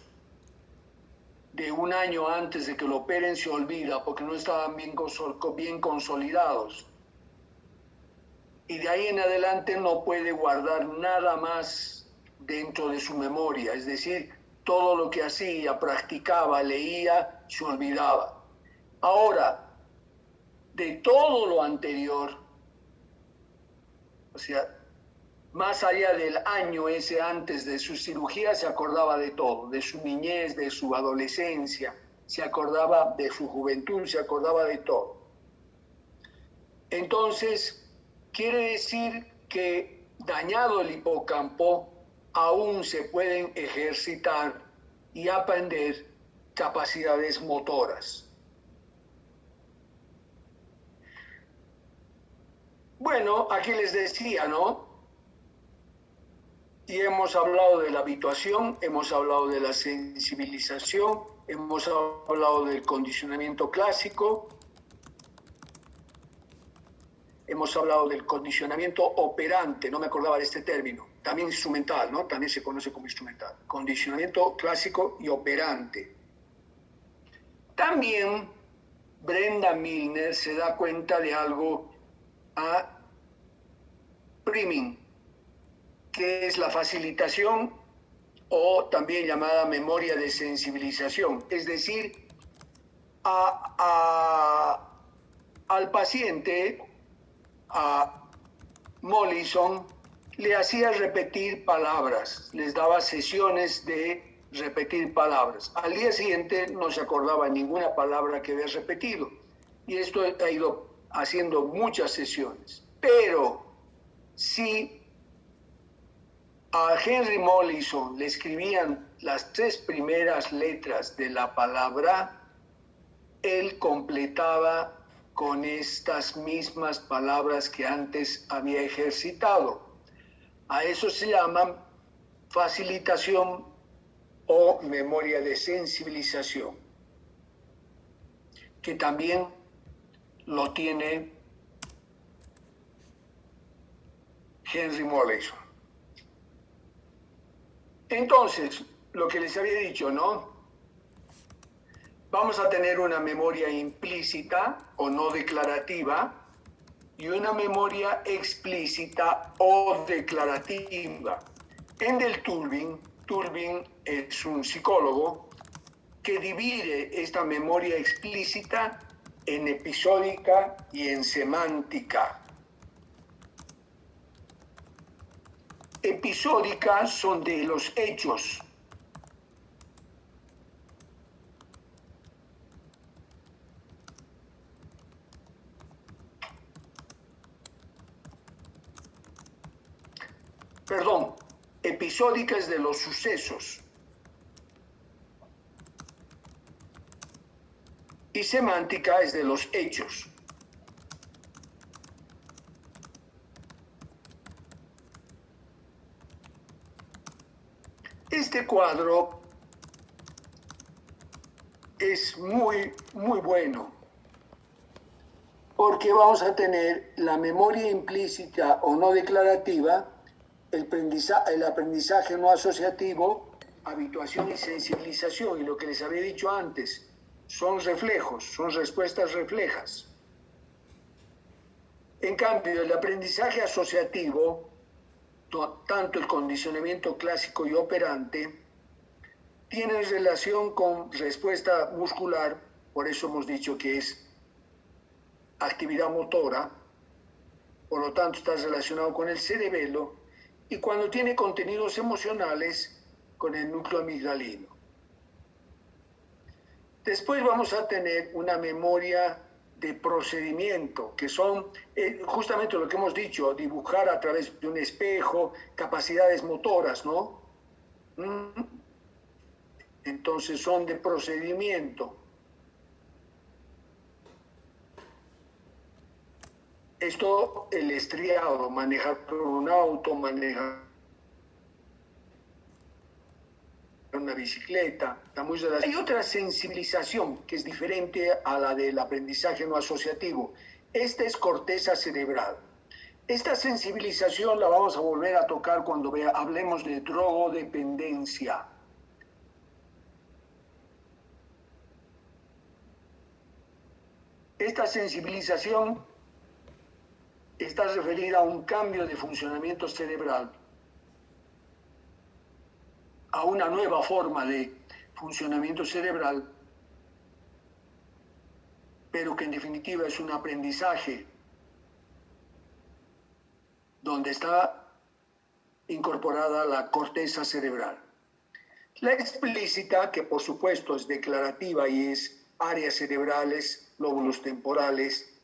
de un año antes de que lo operen se olvida porque no estaban bien consolidados. Y de ahí en adelante no puede guardar nada más dentro de su memoria, es decir, todo lo que hacía, practicaba, leía, se olvidaba. Ahora, de todo lo anterior, o sea, más allá del año ese antes de su cirugía, se acordaba de todo, de su niñez, de su adolescencia, se acordaba de su juventud, se acordaba de todo. Entonces, quiere decir que dañado el hipocampo, aún se pueden ejercitar y aprender capacidades motoras. Bueno, aquí les decía, ¿no? Y hemos hablado de la habituación, hemos hablado de la sensibilización, hemos hablado del condicionamiento clásico, hemos hablado del condicionamiento operante, no me acordaba de este término, también instrumental, ¿no? También se conoce como instrumental. Condicionamiento clásico y operante. También Brenda Milner se da cuenta de algo a priming, que es la facilitación o también llamada memoria de sensibilización, es decir, al paciente, a Mollison, le hacía repetir palabras, les daba sesiones de repetir palabras. Al día siguiente no se acordaba ninguna palabra que había repetido, y esto ha ido haciendo muchas sesiones. Pero si a Henry Mollison le escribían las 3 primeras letras de la palabra, él completaba con estas mismas palabras que antes había ejercitado. A eso se llama facilitación o memoria de sensibilización, que también lo tiene Henry Mollison. Entonces, lo que les había dicho, ¿no? Vamos a tener una memoria implícita o no declarativa y una memoria explícita o declarativa. Endel Turbin es un psicólogo que divide esta memoria explícita en episódica y en semántica. Episódicas son de los hechos. Perdón, episódicas de los sucesos. Y semántica es de los hechos. Este cuadro es muy bueno porque vamos a tener la memoria implícita o no declarativa, el aprendizaje no asociativo, habituación y sensibilización, y lo que les había dicho antes, son reflejos, son respuestas reflejas. En cambio, el aprendizaje asociativo, tanto el condicionamiento clásico y operante, tienen relación con respuesta muscular, por eso hemos dicho que es actividad motora, por lo tanto está relacionado con el cerebelo, y cuando tiene contenidos emocionales, con el núcleo amigdalino. Después vamos a tener una memoria de procedimiento, que son justamente lo que hemos dicho, dibujar a través de un espejo, capacidades motoras, ¿no? Entonces son de procedimiento. Esto, el estriado, manejar un auto, manejar una bicicleta. Hay otra sensibilización que es diferente a la del aprendizaje no asociativo. Esta es corteza cerebral. Esta sensibilización la vamos a volver a tocar cuando hablemos de drogodependencia. Esta sensibilización está referida a un cambio de funcionamiento cerebral, a una nueva forma de funcionamiento cerebral, pero que en definitiva es un aprendizaje donde está incorporada la corteza cerebral. La explícita, que por supuesto es declarativa y es áreas cerebrales, lóbulos temporales,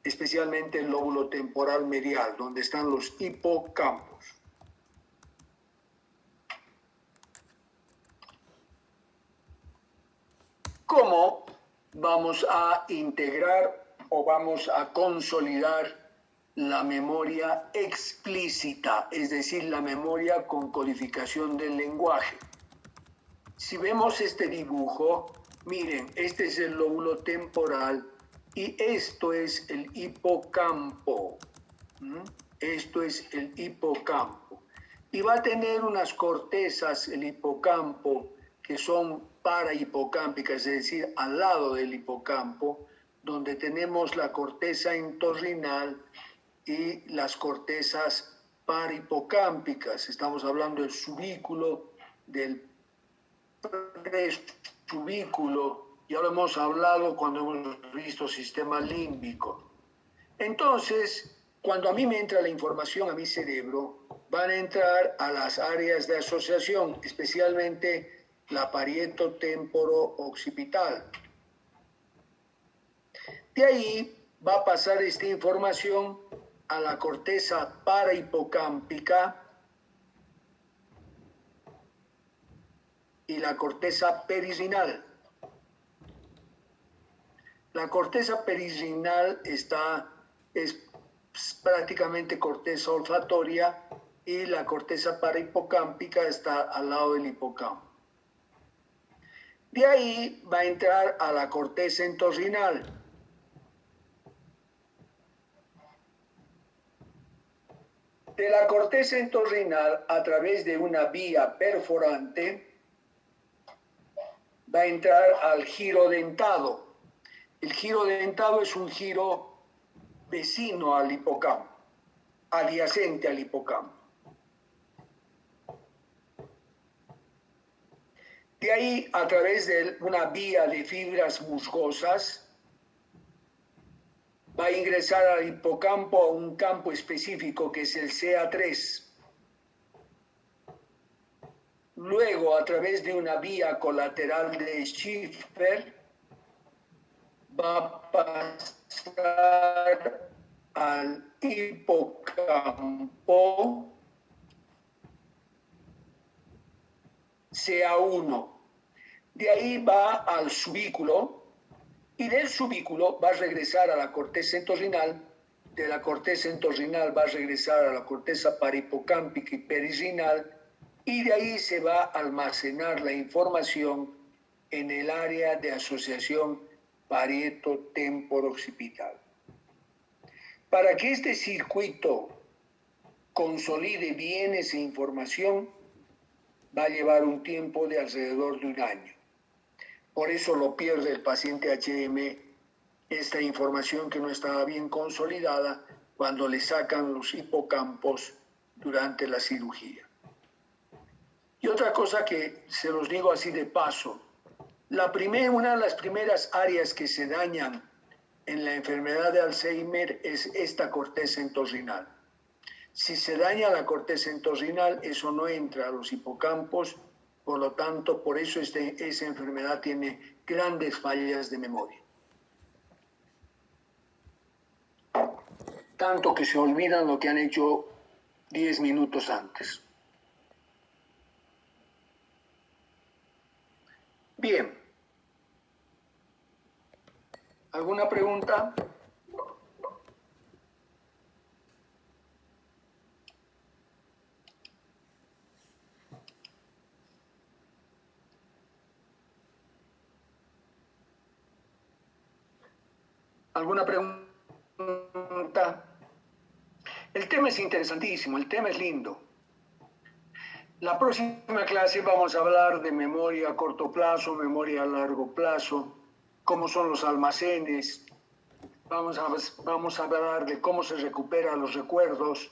especialmente el lóbulo temporal medial, donde están los hipocampos. ¿Cómo vamos a integrar o vamos a consolidar la memoria explícita, es decir, la memoria con codificación del lenguaje? Si vemos este dibujo, miren, este es el lóbulo temporal y esto es el hipocampo. Esto es el hipocampo. Y va a tener unas cortezas, el hipocampo, que son parahipocámpicas, es decir, al lado del hipocampo, donde tenemos la corteza entorrinal y las cortezas parahipocámpicas. Estamos hablando del subículo, del presubículo. Ya lo hemos hablado cuando hemos visto sistema límbico. Entonces, cuando a mí me entra la información a mi cerebro, van a entrar a las áreas de asociación, especialmente la parieto-temporo-occipital. De ahí va a pasar esta información a la corteza parahipocámpica y la corteza perisinal. La corteza perisinal es prácticamente corteza olfatoria y la corteza parahipocámpica está al lado del hipocampo. De ahí va a entrar a la corteza entorrinal. De la corteza entorrinal, a través de una vía perforante, va a entrar al giro dentado. El giro dentado es un giro vecino al hipocampo, adyacente al hipocampo. De ahí, a través de una vía de fibras musgosas, va a ingresar al hipocampo a un campo específico que es el CA3. Luego, a través de una vía colateral de Schiffer, va a pasar al hipocampo CA1. De ahí va al subículo y del subículo va a regresar a la corteza entorrinal. De la corteza entorrinal va a regresar a la corteza parahipocámpica y perisinal y de ahí se va a almacenar la información en el área de asociación parieto-temporo-occipital. Para que este circuito consolide bien esa información, va a llevar un tiempo de alrededor de un año. Por eso lo pierde el paciente HM, esta información que no estaba bien consolidada cuando le sacan los hipocampos durante la cirugía. Y otra cosa que se los digo así de paso, una de las primeras áreas que se dañan en la enfermedad de Alzheimer es esta corteza entorrinal. Si se daña la corteza entorrinal, eso no entra a los hipocampos, por lo tanto, por eso esa enfermedad tiene grandes fallas de memoria. tanto que se olvidan lo que han hecho 10 minutos antes. Bien. ¿Alguna pregunta? ¿Alguna pregunta? El tema es interesantísimo, el tema es lindo. La próxima clase vamos a hablar de memoria a corto plazo, memoria a largo plazo, cómo son los almacenes. Vamos a hablar de cómo se recuperan los recuerdos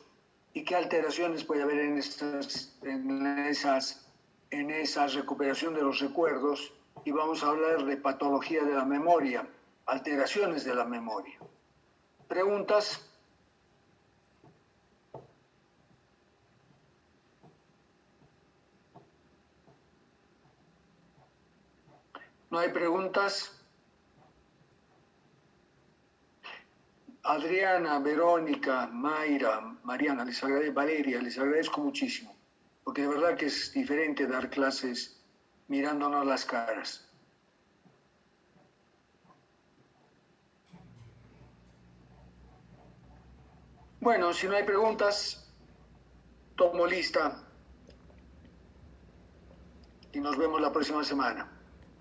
y qué alteraciones puede haber en esa recuperación de los recuerdos. Y vamos a hablar de patología de la memoria, alteraciones de la memoria. ¿Preguntas? ¿No hay preguntas? Adriana, Verónica, Mayra, Mariana, Valeria, les agradezco muchísimo, porque de verdad que es diferente dar clases mirándonos las caras. Bueno, si no hay preguntas, tomo lista y nos vemos la próxima semana.